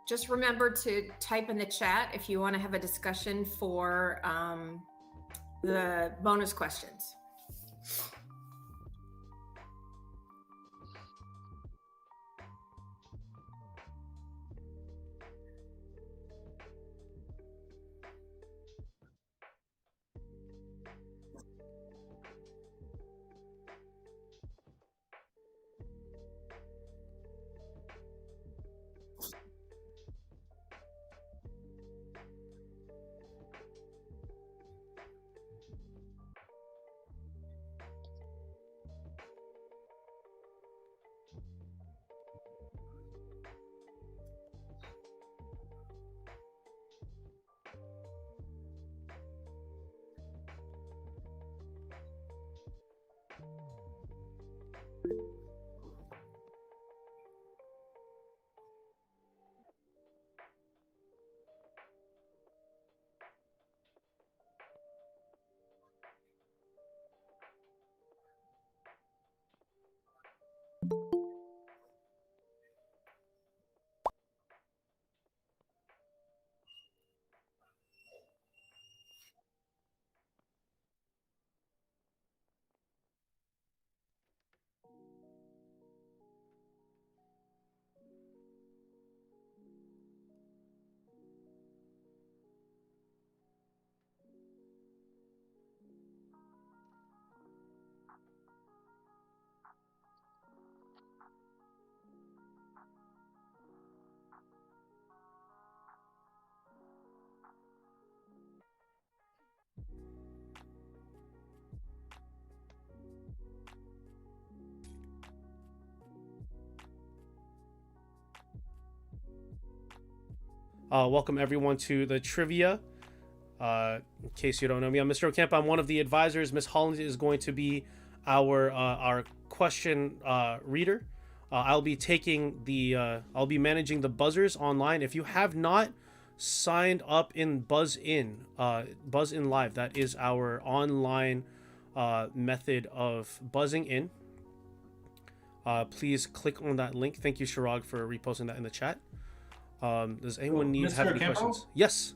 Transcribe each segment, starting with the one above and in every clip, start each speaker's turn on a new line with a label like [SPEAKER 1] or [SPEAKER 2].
[SPEAKER 1] just remember to type in the chat if you want to have a discussion for the bonus questions.
[SPEAKER 2] Welcome everyone to the trivia. In case you don't know me, I'm Mr. O'Kemp. I'm one of the advisors. Miss Holland is going to be our question reader. I'll be managing the buzzers online. If you have not signed up in Buzz In Live, that is our online method of buzzing in. Please click on that link. Thank you, Shirag, for reposting that in the chat. Does anyone have any questions? Yes.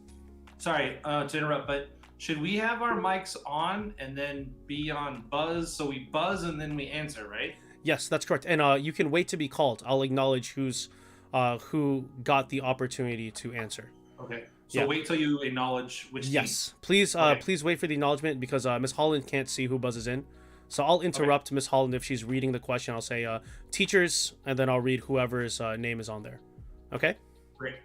[SPEAKER 3] Sorry to interrupt, but should we have our mics on and then be on buzz? So we buzz and then we answer, right?
[SPEAKER 2] Yes, that's correct. And you can wait to be called. I'll acknowledge who got the opportunity to answer.
[SPEAKER 3] Okay. So wait till you acknowledge which team.
[SPEAKER 2] Yes. Please please wait for the acknowledgement because Miss Holland can't see who buzzes in. So I'll interrupt Miss Holland if she's reading the question. I'll say teachers, and then I'll read whoever's name is on there. Okay?
[SPEAKER 3] Great.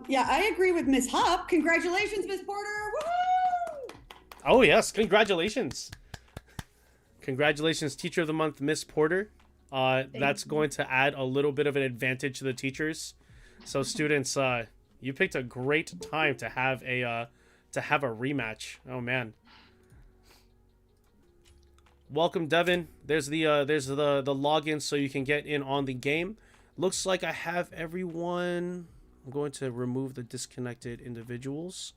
[SPEAKER 4] Yeah, I agree with Miss Hop. Congratulations, Miss Porter. Woohoo!
[SPEAKER 2] Oh yes, congratulations. Congratulations, Teacher of the Month, Miss Porter. That's going to add a little bit of an advantage to the teachers. So students, you picked a great time to have a rematch. Oh man. Welcome, Devin. There's the login so you can get in on the game. Looks like I have everyone. I'm going to remove the disconnected individuals.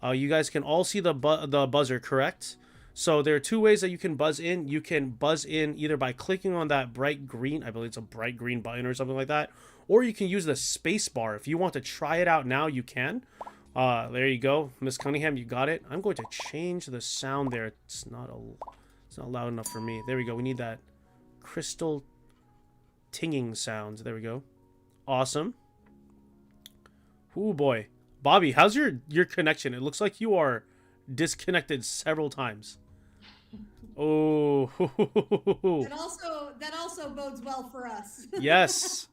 [SPEAKER 2] You guys can all see the buzzer, correct? So there are two ways that you can buzz in. You can buzz in either by clicking on that bright green, I believe it's a bright green button or something like that, or you can use the space bar. If you want to try it out now, you can. There you go, Miss Cunningham, you got it. I'm going to change the sound there. It's not loud enough for me. There we go. We need that crystal tinging sounds. There we go. Awesome. Oh boy, Bobby, how's your connection? It looks like you are disconnected several times. Oh.
[SPEAKER 4] That also bodes well for us.
[SPEAKER 2] Yes.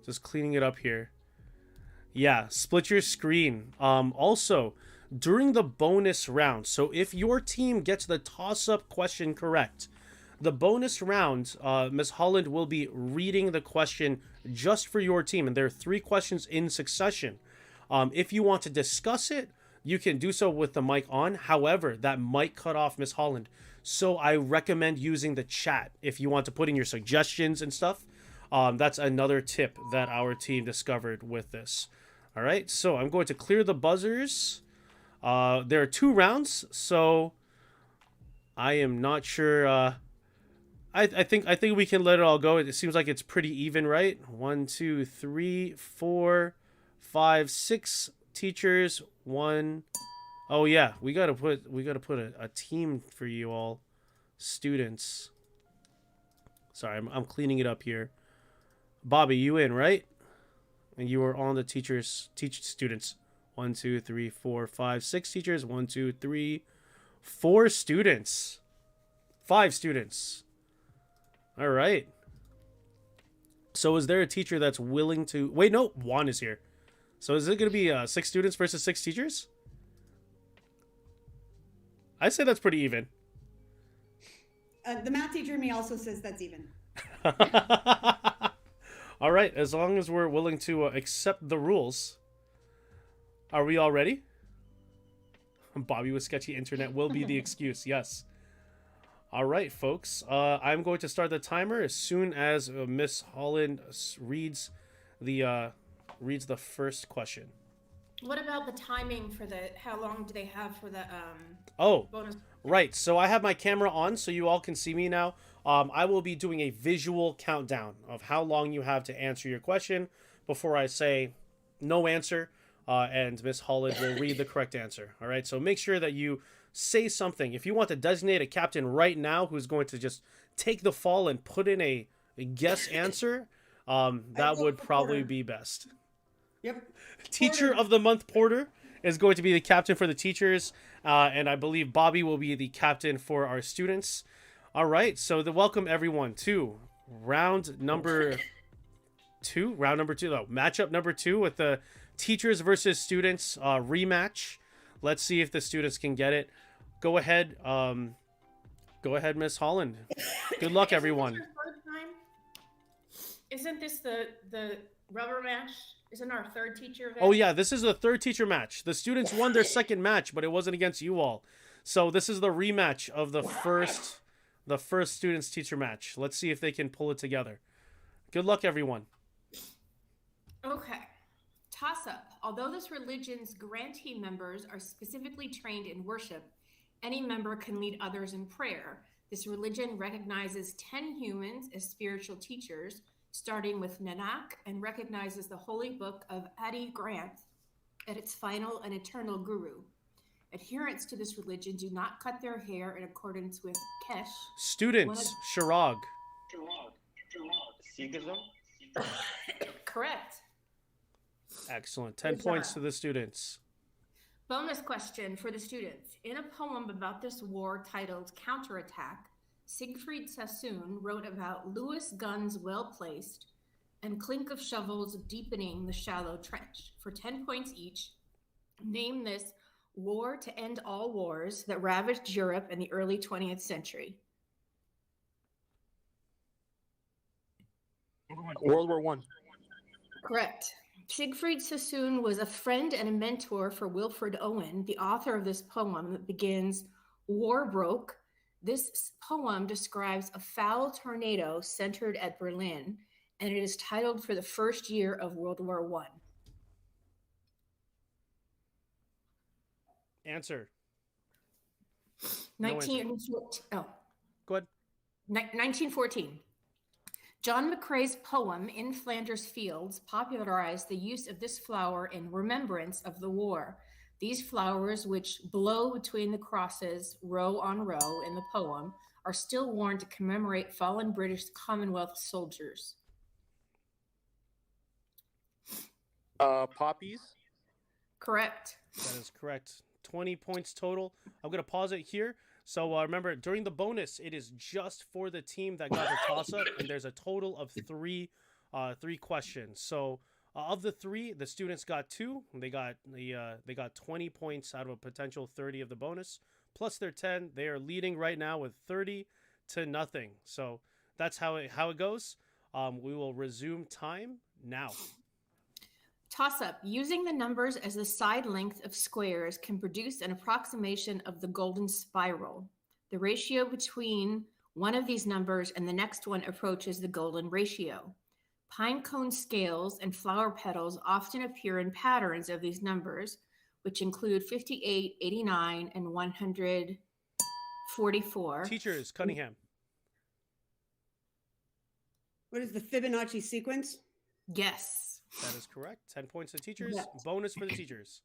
[SPEAKER 2] Just cleaning it up here. Yeah, split your screen. Also, during the bonus round, so if your team gets the toss-up question correct, the bonus round, Ms. Holland will be reading the question just for your team, and there are 3 questions in succession. If you want to discuss it, you can do so with the mic on. However, that might cut off Ms. Holland. So I recommend using the chat if you want to put in your suggestions and stuff. That's another tip that our team discovered with this. All right, so I'm going to clear the buzzers. There are 2 rounds, so I am not sure I think we can let it all go. It seems like it's pretty even, right? 1, 2, 3, 4, 5, 6 teachers. One. Oh yeah, we gotta put a team for you all, students. Sorry, I'm cleaning it up here. Bobby, you in, right? And you are on the teach students. 1, 2, 3, 4, 5, 6 teachers. 1, 2, 3, 4 students. 5 students. All right. So is there a teacher that's willing to... Wait, no. Juan is here. So is it going to be 6 students versus 6 teachers? I'd say that's pretty even.
[SPEAKER 4] The math teacher in me also says that's even.
[SPEAKER 2] All right. As long as we're willing to accept the rules. Are we all ready? Bobby with sketchy internet will be the excuse. Yes. All right, folks. I'm going to start the timer as soon as Miss Holland reads the first question.
[SPEAKER 1] What about the timing for how long do they have for the bonus?
[SPEAKER 2] Right. So I have my camera on so you all can see me now. I will be doing a visual countdown of how long you have to answer your question before I say no answer, and Miss Holland will read the correct answer. All right. So make sure that you say something. If you want to designate a captain right now who's going to just take the fall and put in a guess answer, that would probably be best.
[SPEAKER 4] Yep.
[SPEAKER 2] Teacher
[SPEAKER 4] Porter.
[SPEAKER 2] of the Month Porter is going to be the captain for the teachers, and I believe Bobby will be the captain for our students. All right, so welcome everyone to round number two, matchup number 2 with the teachers versus students rematch. Let's see if the students can get it. Go ahead, Miss Holland. Good luck, everyone.
[SPEAKER 1] Isn't this the rubber match? Isn't our third teacher event?
[SPEAKER 2] Oh yeah, this is the third teacher match. The students won their second match, but it wasn't against you all. So this is the rematch of the first students teacher match. Let's see if they can pull it together. Good luck, everyone.
[SPEAKER 1] Okay. Toss up. Although this religion's grantee members are specifically trained in worship, any member can lead others in prayer. This religion recognizes 10 humans as spiritual teachers, starting with Nanak, and recognizes the holy book of Adi Granth as its final and eternal guru. Adherents to this religion do not cut their hair in accordance with Kesh.
[SPEAKER 2] Students, Shirag.
[SPEAKER 5] Sikhism?
[SPEAKER 1] Correct.
[SPEAKER 2] Excellent. 10
[SPEAKER 1] Good
[SPEAKER 2] points
[SPEAKER 1] job.
[SPEAKER 2] to the students.
[SPEAKER 1] Bonus question for the students. In a poem about this war titled Counterattack, Siegfried Sassoon wrote about Lewis guns well placed and clink of shovels deepening the shallow trench. For 10 points each, name this war to end all wars that ravaged Europe in the early 20th century.
[SPEAKER 5] World War One.
[SPEAKER 1] Correct. Siegfried Sassoon was a friend and a mentor for Wilfred Owen, the author of this poem that begins, "War broke." This poem describes a foul tornado centered at Berlin, and it is titled for the first year of World War I.
[SPEAKER 2] Answer. No
[SPEAKER 1] 1914. John McCrae's poem, In Flanders Fields, popularized the use of this flower in remembrance of the war. These flowers, which blow between the crosses row on row in the poem, are still worn to commemorate fallen British Commonwealth soldiers.
[SPEAKER 5] Poppies.
[SPEAKER 1] Correct.
[SPEAKER 2] That is correct. 20 points total. I'm going to pause it here. So remember, during the bonus, it is just for the team that got the toss-up, and there's a total of three questions. So of the 3, the students got 2. They got 20 points out of a potential 30 of the bonus, plus their 10. They are leading right now with 30-0. So that's how it goes. We will resume time now.
[SPEAKER 1] Toss-up. Using the numbers as the side length of squares can produce an approximation of the golden spiral. The ratio between one of these numbers and the next one approaches the golden ratio. Pine cone scales and flower petals often appear in patterns of these numbers, which include 58, 89, and 144.
[SPEAKER 2] Teachers, Cunningham.
[SPEAKER 4] What is the Fibonacci sequence?
[SPEAKER 1] Yes.
[SPEAKER 2] That is correct. 10 points to teachers.
[SPEAKER 1] Yes.
[SPEAKER 2] Bonus for the teachers.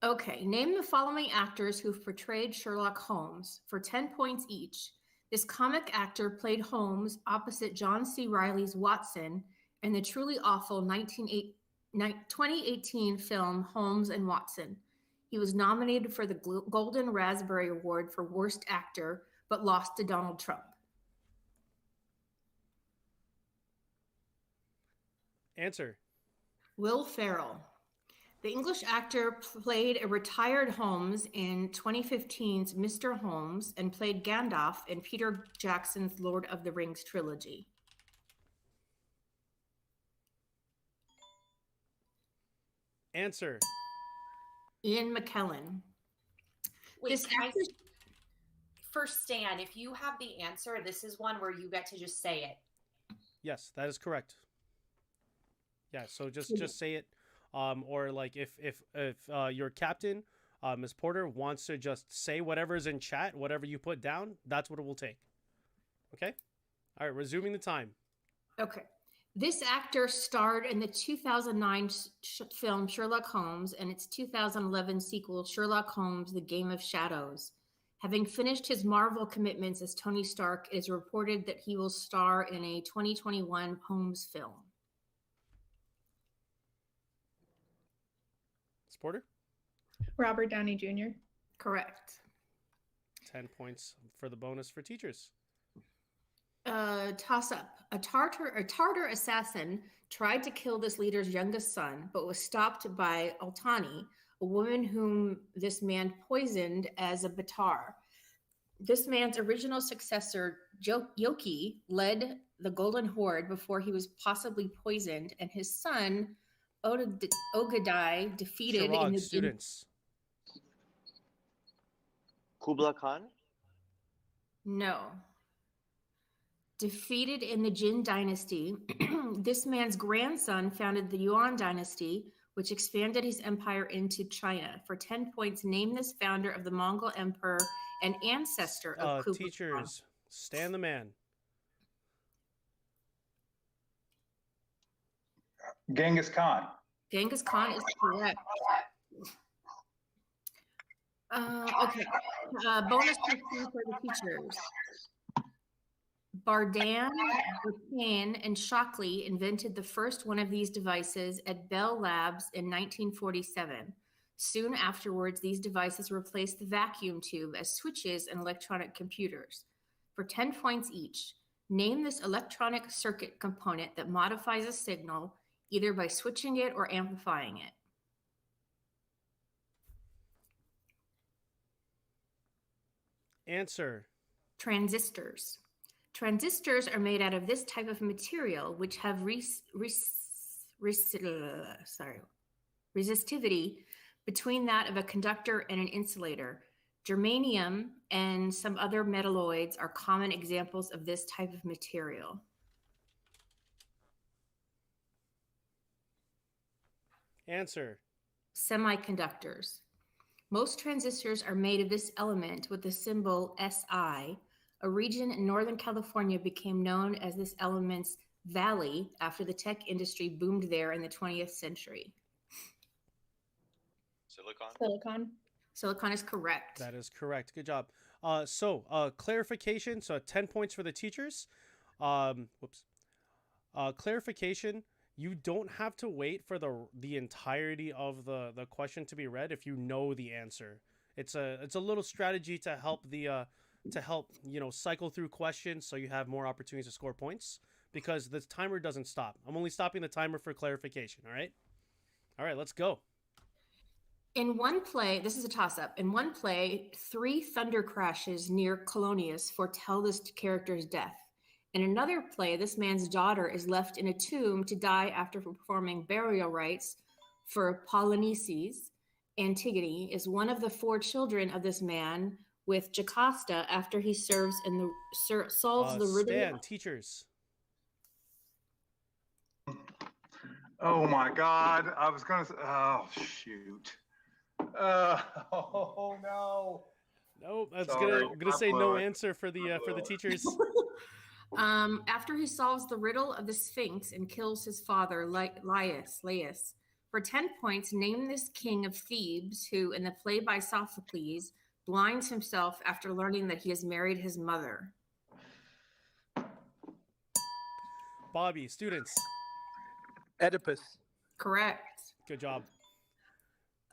[SPEAKER 1] Okay, name the following actors who've portrayed Sherlock Holmes for 10 points each. This comic actor played Holmes opposite John C. Reilly's Watson in the truly awful 2018 film Holmes and Watson. He was nominated for the Golden Raspberry Award for Worst Actor, but lost to Donald Trump.
[SPEAKER 2] Answer.
[SPEAKER 1] Will Ferrell. The English actor played a retired Holmes in 2015's Mr. Holmes and played Gandalf in Peter Jackson's Lord of the Rings trilogy.
[SPEAKER 2] Answer.
[SPEAKER 1] Ian McKellen.
[SPEAKER 5] Wait,
[SPEAKER 1] This
[SPEAKER 5] can I-
[SPEAKER 1] actor-
[SPEAKER 5] for Stan, if you have the answer, this is one where you get to just say it.
[SPEAKER 2] Yes, that is correct. Yeah, so just say it. Or like if your captain, Ms. Porter, wants to just say whatever's in chat, whatever you put down, that's what it will take. Okay? All right, resuming the time.
[SPEAKER 1] Okay. This actor starred in the 2009 film Sherlock Holmes and its 2011 sequel, Sherlock Holmes, The Game of Shadows. Having finished his Marvel commitments as Tony Stark, it is reported that he will star in a 2021 Holmes film.
[SPEAKER 2] Ms. Porter?
[SPEAKER 6] Robert Downey Jr.
[SPEAKER 1] Correct.
[SPEAKER 2] 10 points for the bonus for teachers.
[SPEAKER 1] Toss up. A Tartar assassin tried to kill this leader's youngest son, but was stopped by Altani, a woman whom this man poisoned as a Batar. This man's original successor, Yoki, led the Golden Horde before he was possibly poisoned, and his son, Ogadai, defeated
[SPEAKER 2] Shirag,
[SPEAKER 1] in the
[SPEAKER 2] students.
[SPEAKER 7] Kubla Khan?
[SPEAKER 1] No. Defeated in the Jin dynasty, this man's grandson founded the Yuan dynasty, which expanded his empire into China. For 10 points, name this founder of the Mongol Emperor and ancestor of Kublai Khan.
[SPEAKER 2] Teachers, Stan the man.
[SPEAKER 8] Genghis Khan.
[SPEAKER 1] Genghis Khan is correct. Okay. Bonus question for the teachers. Bardan, Burkhan, and Shockley invented the first one of these devices at Bell Labs in 1947. Soon afterwards, these devices replaced the vacuum tube as switches in electronic computers. For 10 points each, name this electronic circuit component that modifies a signal either by switching it or amplifying it.
[SPEAKER 2] Answer.
[SPEAKER 1] Transistors. Transistors are made out of this type of material, which have resistivity between that of a conductor and an insulator. Germanium and some other metalloids are common examples of this type of material.
[SPEAKER 2] Answer.
[SPEAKER 1] Semiconductors. Most transistors are made of this element with the symbol Si. A region in Northern California became known as this element's valley after the tech industry boomed there in the 20th century.
[SPEAKER 6] Silicon.
[SPEAKER 1] Silicon is correct.
[SPEAKER 2] That is correct. Good job. Clarification. So 10 points for the teachers. Clarification. You don't have to wait for the entirety of the question to be read if you know the answer. It's a little strategy to help cycle through questions so you have more opportunities to score points, because the timer doesn't stop. I'm only stopping the timer for clarification. All right, let's go.
[SPEAKER 1] In one play, this is a toss-up. In one play, 3 thunder crashes near Colonius foretell this character's death. In another play, this man's daughter is left in a tomb to die after performing burial rites for Polynices. Antigone is one of the 4 children of this man with Jocasta after he serves in the solves the riddle.
[SPEAKER 2] Stan, teachers.
[SPEAKER 8] Oh my God! I was gonna say. Oh shoot! Oh no!
[SPEAKER 2] Nope. I'm
[SPEAKER 8] Sorry,
[SPEAKER 2] gonna say no answer for the teachers.
[SPEAKER 1] After he solves the riddle of the Sphinx and kills his father, Laius. For 10 points, name this king of Thebes who, in the play by Sophocles, blinds himself after learning that he has married his mother.
[SPEAKER 2] Bobby, students.
[SPEAKER 7] Oedipus.
[SPEAKER 1] Correct.
[SPEAKER 2] Good job.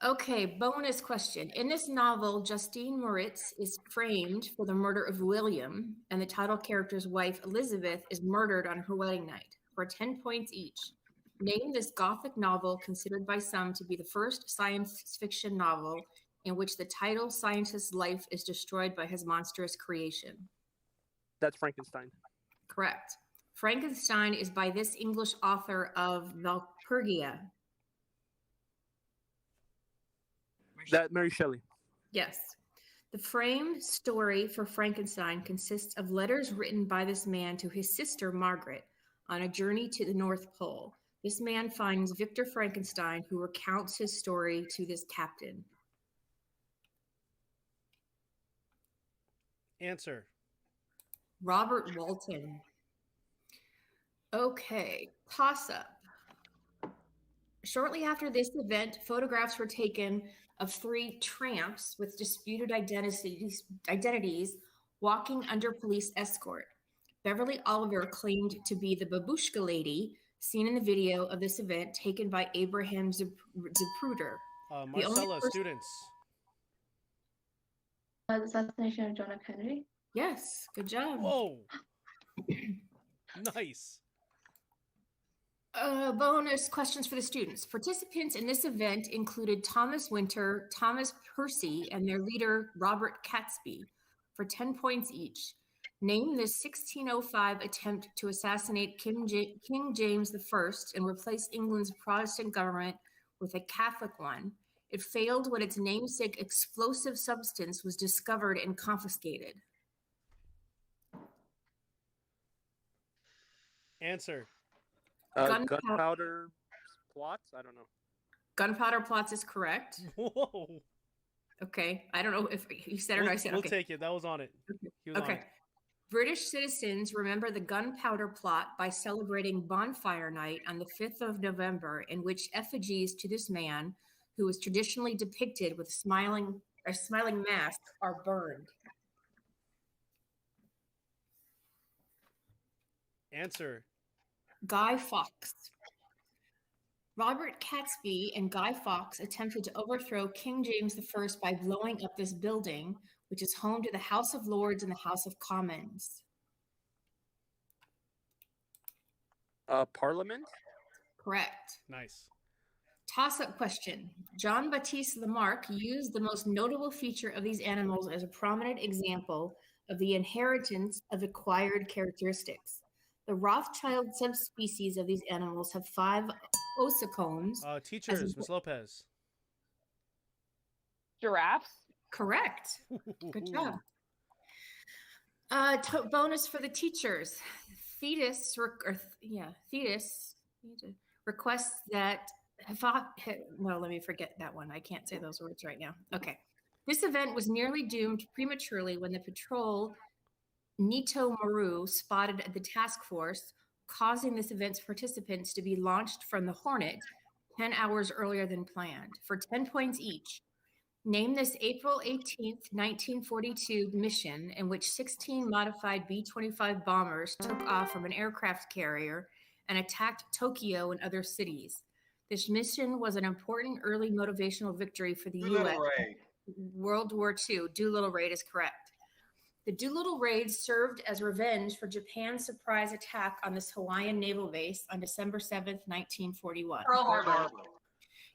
[SPEAKER 1] Okay, bonus question. In this novel, Justine Moritz is framed for the murder of William, and the title character's wife, Elizabeth, is murdered on her wedding night. For 10 points each, name this Gothic novel considered by some to be the first science fiction novel in which the title scientist's life is destroyed by his monstrous creation.
[SPEAKER 7] That's Frankenstein.
[SPEAKER 1] Correct. Frankenstein is by this English author of Valpurgia.
[SPEAKER 7] That Mary Shelley.
[SPEAKER 1] Yes. The frame story for Frankenstein consists of letters written by this man to his sister Margaret on a journey to the North Pole. This man finds Victor Frankenstein, who recounts his story to this captain.
[SPEAKER 2] Answer.
[SPEAKER 1] Robert Walton. Okay, toss-up. Shortly after this event, photographs were taken of 3 tramps with disputed identities walking under police escort. Beverly Oliver claimed to be the babushka lady seen in the video of this event taken by Abraham Zapruder.
[SPEAKER 2] Marcella, students.
[SPEAKER 6] The assassination of John F. Kennedy.
[SPEAKER 1] Yes, good job.
[SPEAKER 2] Whoa. Nice.
[SPEAKER 1] Bonus questions for the students. Participants in this event included Thomas Winter, Thomas Percy, and their leader, Robert Catesby, for 10 points each. Name the 1605 attempt to assassinate King James I and replace England's Protestant government with a Catholic one. It failed when its namesake explosive substance was discovered and confiscated.
[SPEAKER 2] Answer.
[SPEAKER 7] Gunpowder plots? I don't know.
[SPEAKER 1] Gunpowder plots is correct.
[SPEAKER 2] Whoa.
[SPEAKER 1] Okay. I don't know if you said it or I said
[SPEAKER 2] We'll
[SPEAKER 1] okay.
[SPEAKER 2] take it. That was on it. He was on
[SPEAKER 1] Okay.
[SPEAKER 2] it.
[SPEAKER 1] British citizens remember the gunpowder plot by celebrating Bonfire Night on the 5th of November, in which effigies to this man, who is traditionally depicted with smiling mask, are burned.
[SPEAKER 2] Answer.
[SPEAKER 1] Guy Fawkes. Robert Catesby and Guy Fawkes attempted to overthrow King James I by blowing up this building, which is home to the House of Lords and the House of Commons.
[SPEAKER 7] Parliament?
[SPEAKER 1] Correct.
[SPEAKER 2] Nice.
[SPEAKER 1] Toss-up question. Jean-Baptiste Lamarck used the most notable feature of these animals as a prominent example of the inheritance of acquired characteristics. The Rothschild subspecies of these animals have 5 ossicones.
[SPEAKER 2] Teachers, Ms. Lopez.
[SPEAKER 9] Giraffes.
[SPEAKER 1] Correct. Good job. Bonus for the teachers. Thetis requests that. No, let me forget that one. I can't say those words right now. Okay. This event was nearly doomed prematurely when the patrol Nito Maru spotted the task force, causing this event's participants to be launched from the Hornet 10 hours earlier than planned. For 10 points each, name this April 18th, 1942 mission in which 16 modified B-25 bombers took off from an aircraft carrier and attacked Tokyo and other cities. This mission was an important early motivational victory for the U.S. World War II. Doolittle Raid is correct. The Doolittle Raid served as revenge for Japan's surprise attack on this Hawaiian naval base on December 7th, 1941.
[SPEAKER 5] Pearl Harbor.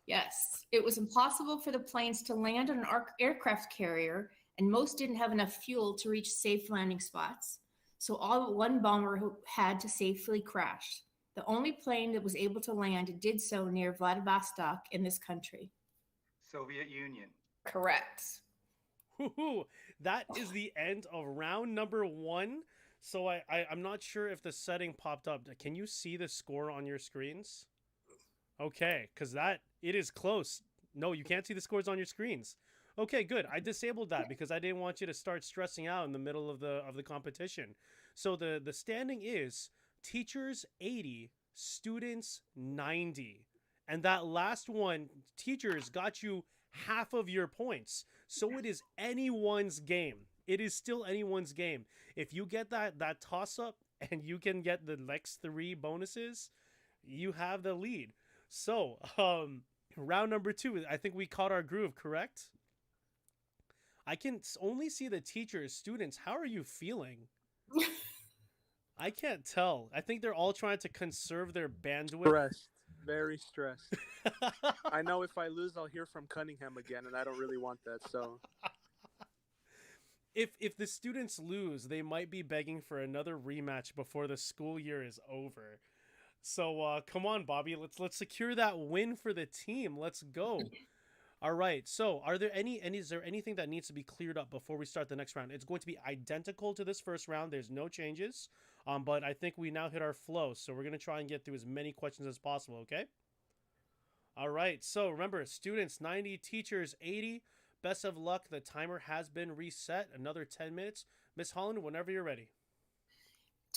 [SPEAKER 1] Yes, it was impossible for the planes to land on an aircraft carrier, and most didn't have enough fuel to reach safe landing spots. So all but one bomber had to safely crash. The only plane that was able to land did so near Vladivostok in this country.
[SPEAKER 8] Soviet Union.
[SPEAKER 1] Correct.
[SPEAKER 2] That is the end of round number 1. So I'm not sure if the setting popped up. Can you see the score on your screens? Okay, because it is close. No, you can't see the scores on your screens. Okay, good. I disabled that because I didn't want you to start stressing out in the middle of the competition. So the standing is teachers 80, students 90. And that last one, teachers, got you half of your points. So it is anyone's game. It is still anyone's game. If you get that toss up and you can get the next 3 bonuses, you have the lead. So, round number 2, I think we caught our groove, correct? I can only see the teachers, students. How are you feeling? I can't tell. I think they're all trying to conserve their bandwidth.
[SPEAKER 7] Stressed. Very stressed. I know if I lose, I'll hear from Cunningham again, and I don't really want that. So,
[SPEAKER 2] if the students lose, they might be begging for another rematch before the school year is over. So come on, Bobby. Let's secure that win for the team. Let's go. All right. So, is there anything that needs to be cleared up before we start the next round? It's going to be identical to this first round. There's no changes. But I think we now hit our flow. So we're going to try and get through as many questions as possible, okay? All right. So, remember, students 90, teachers 80. Best of luck. The timer has been reset. Another 10 minutes. Miss Holland, whenever you're ready.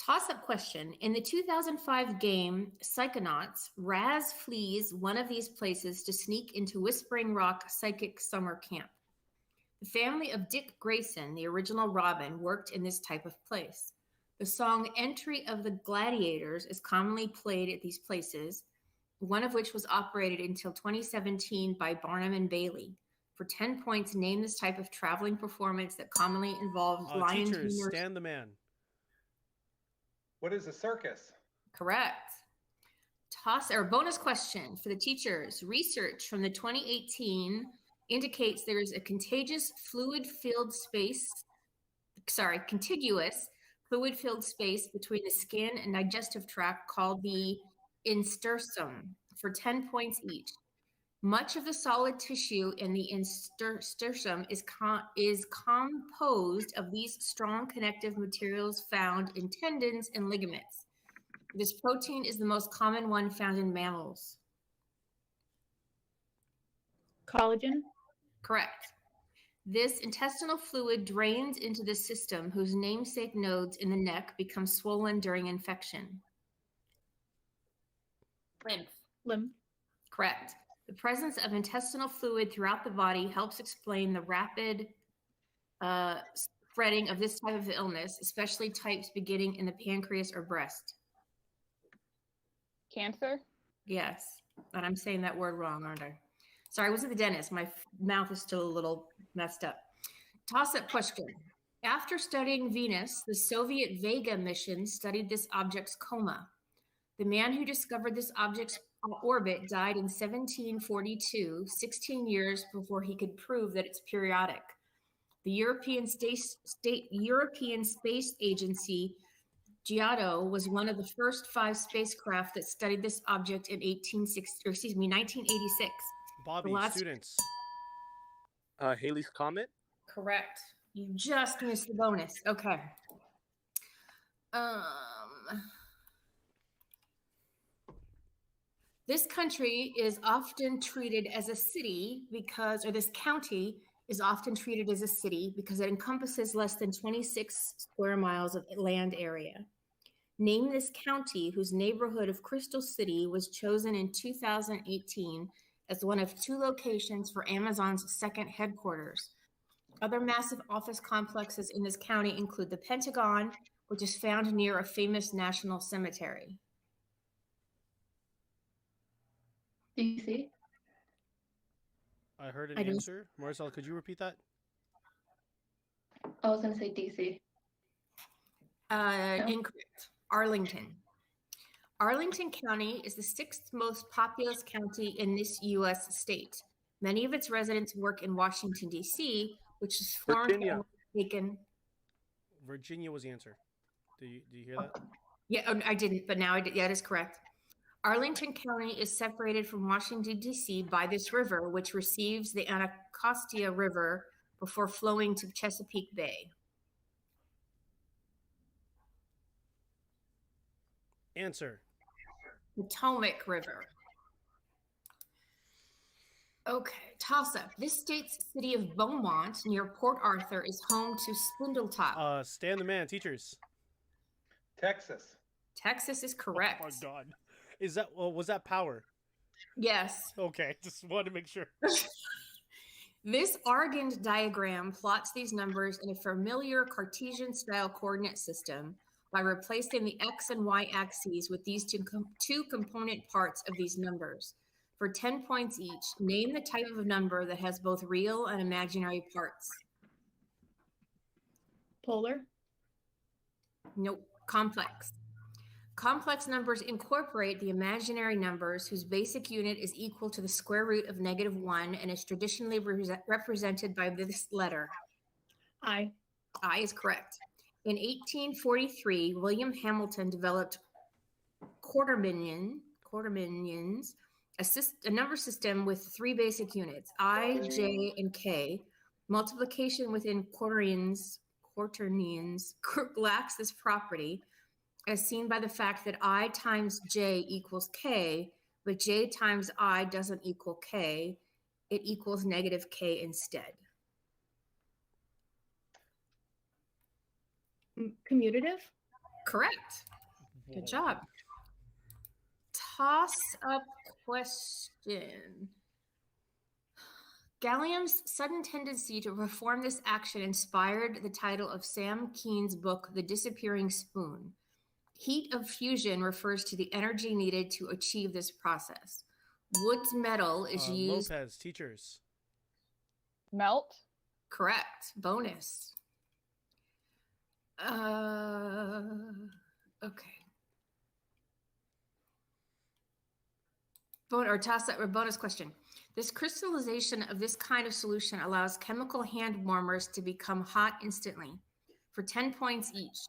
[SPEAKER 1] Toss-up question. In the 2005 game Psychonauts, Raz flees one of these places to sneak into Whispering Rock Psychic Summer Camp. The family of Dick Grayson, the original Robin, worked in this type of place. The song Entry of the Gladiators is commonly played at these places, one of which was operated until 2017 by Barnum and Bailey. For 10 points, name this type of traveling performance that commonly involves lion
[SPEAKER 2] Teachers,
[SPEAKER 1] tamers.
[SPEAKER 2] stand the man.
[SPEAKER 8] What is a circus?
[SPEAKER 1] Correct. Bonus question for the teachers. Research from the 2018 indicates there is a contiguous fluid-filled space between the skin and digestive tract called the interstitium for 10 points each. Much of the solid tissue in the interstitium is composed of these strong connective materials found in tendons and ligaments. This protein is the most common one found in mammals.
[SPEAKER 6] Collagen.
[SPEAKER 1] Correct. This intestinal fluid drains into the system, whose namesake nodes in the neck become swollen during infection.
[SPEAKER 6] Lymph.
[SPEAKER 1] Correct. The presence of intestinal fluid throughout the body helps explain the rapid spreading of this type of illness, especially types beginning in the pancreas or breast.
[SPEAKER 6] Cancer.
[SPEAKER 1] Yes, and I'm saying that word wrong, aren't I? Sorry, I was at the dentist. My mouth is still a little messed up. Toss-up question. After studying Venus, the Soviet Vega mission studied this object's coma. The man who discovered this object's orbit died in 1742, 16 years before he could prove that it's periodic. The European Space Agency, Giotto, was one of the first 5 spacecraft that studied this object in 1986.
[SPEAKER 2] Bobby, students.
[SPEAKER 7] Haley's Comet.
[SPEAKER 1] Correct. You just missed the bonus. Okay. This country is often treated as a city this county is often treated as a city because it encompasses less than 26 square miles of land area. Name this county whose neighborhood of Crystal City was chosen in 2018 as one of 2 locations for Amazon's second headquarters. Other massive office complexes in this county include the Pentagon, which is found near a famous national cemetery.
[SPEAKER 6] DC.
[SPEAKER 2] I heard an
[SPEAKER 1] I didn't-
[SPEAKER 2] answer. Marcel, could you repeat that?
[SPEAKER 6] I was going to say DC.
[SPEAKER 1] Incorrect. Arlington. Arlington County is the 6th most populous county in this U.S. state. Many of its residents work in Washington, D.C., which is
[SPEAKER 7] Virginia.
[SPEAKER 1] taken.
[SPEAKER 2] Virginia was the answer. Do you hear that?
[SPEAKER 1] Yeah, I didn't, but now I did. Yeah, that is correct. Arlington County is separated from Washington, D.C. by this river, which receives the Anacostia River before flowing to Chesapeake Bay.
[SPEAKER 2] Answer.
[SPEAKER 1] Potomac River. Okay, toss up. This state's city of Beaumont near Port Arthur is home to Spindletop.
[SPEAKER 2] Stan the man, teachers.
[SPEAKER 8] Texas.
[SPEAKER 1] Texas is correct.
[SPEAKER 2] Oh my god. Is that was that power?
[SPEAKER 1] Yes.
[SPEAKER 2] Okay, just wanted to make sure.
[SPEAKER 1] This Argand diagram plots these numbers in a familiar Cartesian-style coordinate system by replacing the x and y axes with these two component parts of these numbers. For 10 points each, name the type of number that has both real and imaginary parts.
[SPEAKER 6] Polar.
[SPEAKER 1] Nope. Complex. Complex numbers incorporate the imaginary numbers whose basic unit is equal to the square root of -1 and is traditionally represented by this letter.
[SPEAKER 6] I.
[SPEAKER 1] I is correct. In 1843, William Hamilton developed quartermillions, a number system with 3 basic units, I, J, and K. Multiplication within quaternions lacks this property, as seen by the fact that I times J equals K, but J times I doesn't equal K. It equals -K instead.
[SPEAKER 6] Commutative.
[SPEAKER 1] Correct. Good job. Toss up question. Gallium's sudden tendency to perform this action inspired the title of Sam Keene's book, The Disappearing Spoon. Heat of fusion refers to the energy needed to achieve this process. Wood's metal is used.
[SPEAKER 2] Lopez, teachers.
[SPEAKER 9] Melt.
[SPEAKER 1] Correct. Bonus. Okay. Bonus question. This crystallization of this kind of solution allows chemical hand warmers to become hot instantly. For 10 points each,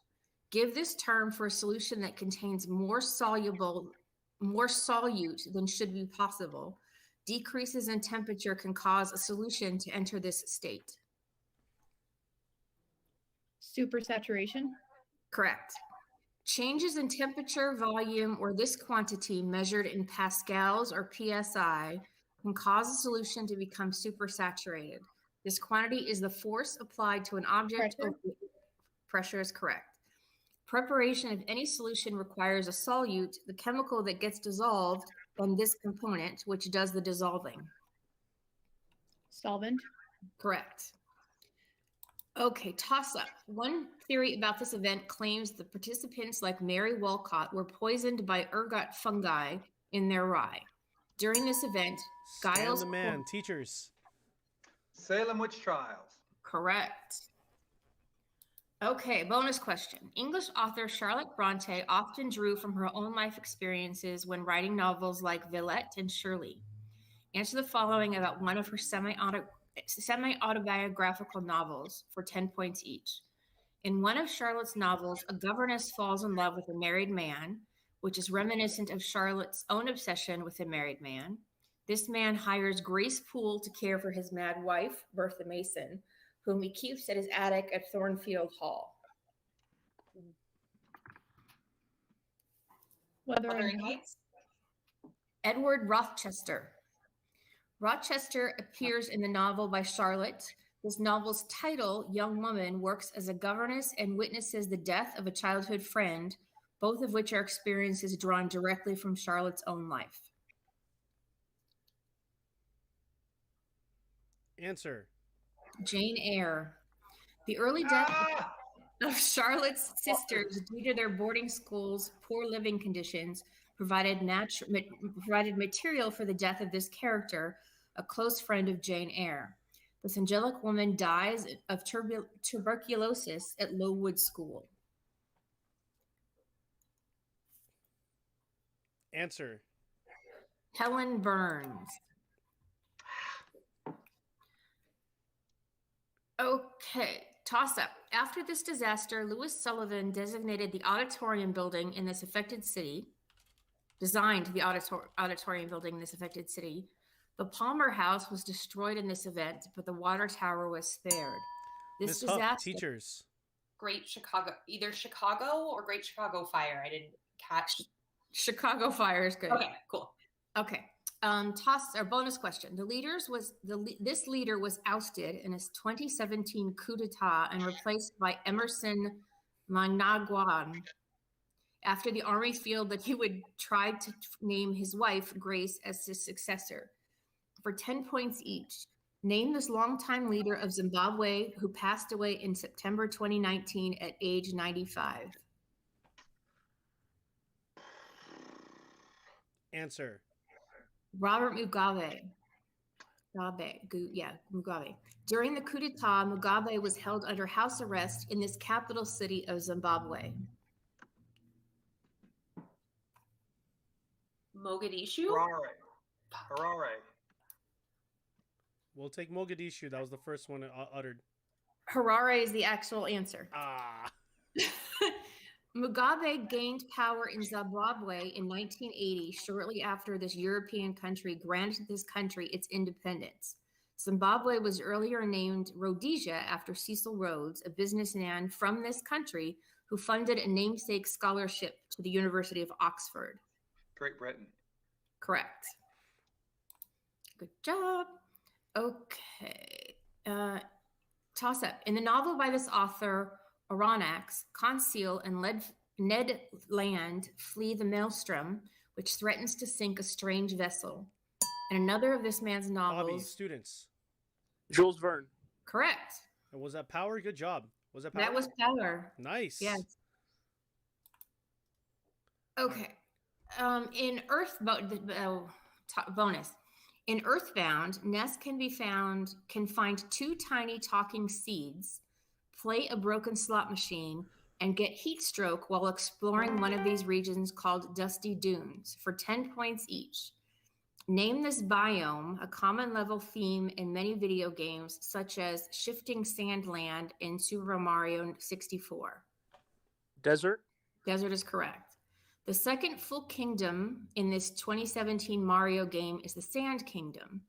[SPEAKER 1] give this term for a solution that contains more solute than should be possible. Decreases in temperature can cause a solution to enter this state.
[SPEAKER 6] Supersaturation.
[SPEAKER 1] Correct. Changes in temperature, volume, or this quantity measured in pascals or psi can cause a solution to become supersaturated. This quantity is the force applied to an object. Pressure is correct. Preparation of any solution requires a solute, the chemical that gets dissolved, and this component, which does the dissolving.
[SPEAKER 6] Solvent.
[SPEAKER 1] Correct. Okay, toss up. One theory about this event claims the participants, like Mary Walcott, were poisoned by ergot fungi in their rye. During this event,
[SPEAKER 2] Stan
[SPEAKER 1] Giles.
[SPEAKER 2] the man, teachers.
[SPEAKER 8] Salem witch trials.
[SPEAKER 1] Correct. Okay, bonus question. English author Charlotte Bronte often drew from her own life experiences when writing novels like Villette and Shirley. Answer the following about one of her semi-autobiographical novels for 10 points each. In one of Charlotte's novels, a governess falls in love with a married man, which is reminiscent of Charlotte's own obsession with a married man. This man hires Grace Poole to care for his mad wife, Bertha Mason, whom he keeps at his attic at Thornfield Hall.
[SPEAKER 6] Wuthering Heights.
[SPEAKER 1] Edward Rochester. Rochester appears in the novel by Charlotte. This novel's title, Young Woman, works as a governess and witnesses the death of a childhood friend, both of which are experiences drawn directly from Charlotte's own life.
[SPEAKER 2] Answer.
[SPEAKER 1] Jane Eyre. The early death of Charlotte's sisters due to their boarding school's poor living conditions provided material for the death of this character, a close friend of Jane Eyre. This angelic woman dies of tuberculosis at Lowood School.
[SPEAKER 2] Answer.
[SPEAKER 1] Helen Burns. Okay, toss up. After this disaster, Lewis Sullivan designated the auditorium building in this affected city, designed the auditorium building in this affected city. The Palmer House was destroyed in this event, but the water tower was spared. This
[SPEAKER 2] Ms. Huff,
[SPEAKER 1] disaster.
[SPEAKER 2] teachers.
[SPEAKER 5] Great Chicago, either Chicago or Great Chicago Fire. I didn't catch.
[SPEAKER 1] Chicago Fire is good.
[SPEAKER 5] Okay, cool.
[SPEAKER 1] Okay. Toss or bonus question. This leader was ousted in his 2017 coup d'état and replaced by Emerson Mnangagwa after the army feared that he would try to name his wife Grace as his successor. For 10 points each, name this longtime leader of Zimbabwe who passed away in September 2019 at age 95.
[SPEAKER 2] Answer.
[SPEAKER 1] Robert Mugabe. Mugabe. During the coup d'etat, Mugabe was held under house arrest in this capital city of Zimbabwe.
[SPEAKER 5] Mogadishu?
[SPEAKER 8] Harare.
[SPEAKER 2] We'll take Mogadishu. That was the first one uttered.
[SPEAKER 1] Harare is the actual answer.
[SPEAKER 2] Ah.
[SPEAKER 1] Mugabe gained power in Zimbabwe in 1980, shortly after this European country granted this country its independence. Zimbabwe was earlier named Rhodesia after Cecil Rhodes, a businessman from this country who funded a namesake scholarship to the University of Oxford.
[SPEAKER 8] Great Britain.
[SPEAKER 1] Correct. Good job. Okay. Toss up. In the novel by this author, Aronnax, Conseil and Ned Land flee the maelstrom, which threatens to sink a strange vessel. In another of this man's novels...
[SPEAKER 2] Bobby, students.
[SPEAKER 7] Jules Verne.
[SPEAKER 1] Correct.
[SPEAKER 2] And was that Power? Good job. Was that Power?
[SPEAKER 1] That was Power.
[SPEAKER 2] Nice.
[SPEAKER 1] Yes. Okay. In bonus. In Earthbound, Ness can find 2 tiny talking seeds, play a broken slot machine, and get heat stroke while exploring one of these regions called Dusty Dunes for 10 points each. Name this biome, a common level theme in many video games, such as Shifting Sandland in Super Mario 64.
[SPEAKER 7] Desert.
[SPEAKER 1] Desert is correct. The second full kingdom in this 2017 Mario game is the Sand Kingdom,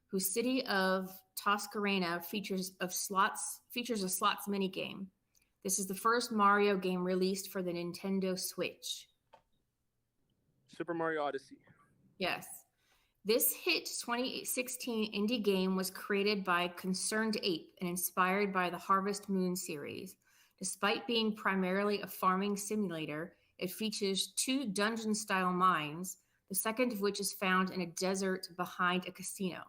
[SPEAKER 1] whose city of Toscarena features a slots minigame. This is the first Mario game released for the Nintendo Switch.
[SPEAKER 7] Super Mario Odyssey.
[SPEAKER 1] Yes. This hit 2016 indie game was created by Concerned Ape and inspired by the Harvest Moon series. Despite being primarily a farming simulator, it features 2 dungeon-style mines, the second of which is found in a desert behind a casino.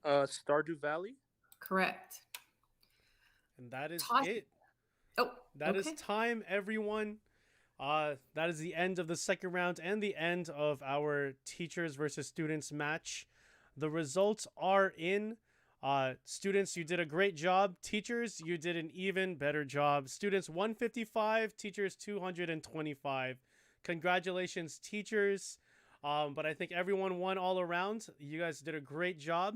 [SPEAKER 7] Stardew Valley.
[SPEAKER 1] Correct.
[SPEAKER 2] And that is
[SPEAKER 1] Toss-
[SPEAKER 2] it.
[SPEAKER 1] Oh,
[SPEAKER 2] That is
[SPEAKER 1] okay.
[SPEAKER 2] time, everyone. That is the end of the second round and the end of our teachers versus students match. The results are in. Students, you did a great job. Teachers, you did an even better job. Students, 155. Teachers, 225. Congratulations, teachers. But I think everyone won all around. You guys did a great job.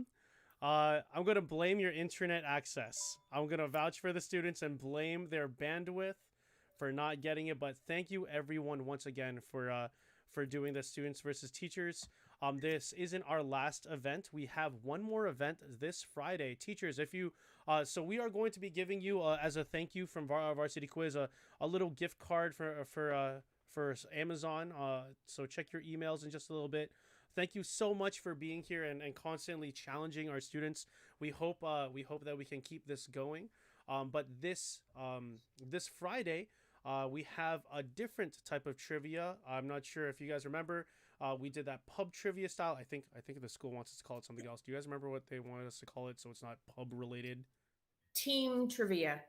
[SPEAKER 2] I'm going to blame your internet access. I'm going to vouch for the students and blame their bandwidth for not getting it. But thank you, everyone, once again for doing the students versus teachers. This isn't our last event. We have one more event this Friday. Teachers, if you so we are going to be giving you as a thank you from Varsity Quiz a little gift card for Amazon. So check your emails in just a little bit. Thank you so much for being here and constantly challenging our students. We hope that we can keep this going. But this Friday, we have a different type of trivia. I'm not sure if you guys remember. We did that pub trivia style. I think the school wants us to call it something else. Do you guys remember what they wanted us to call it so it's not pub related?
[SPEAKER 1] Team trivia.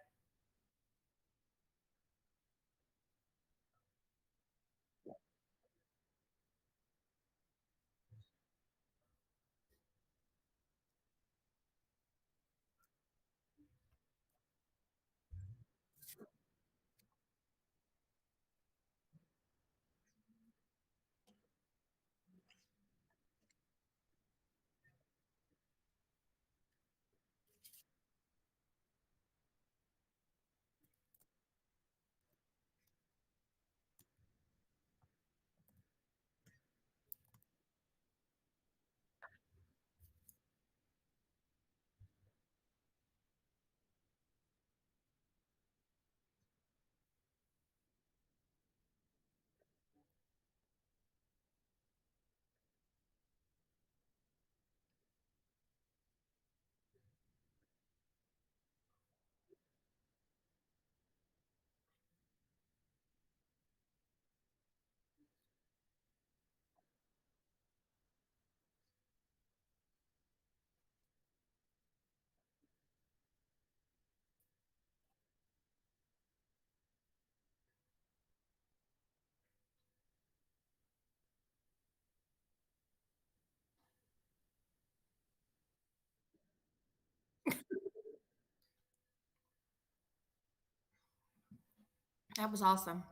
[SPEAKER 1] That was awesome.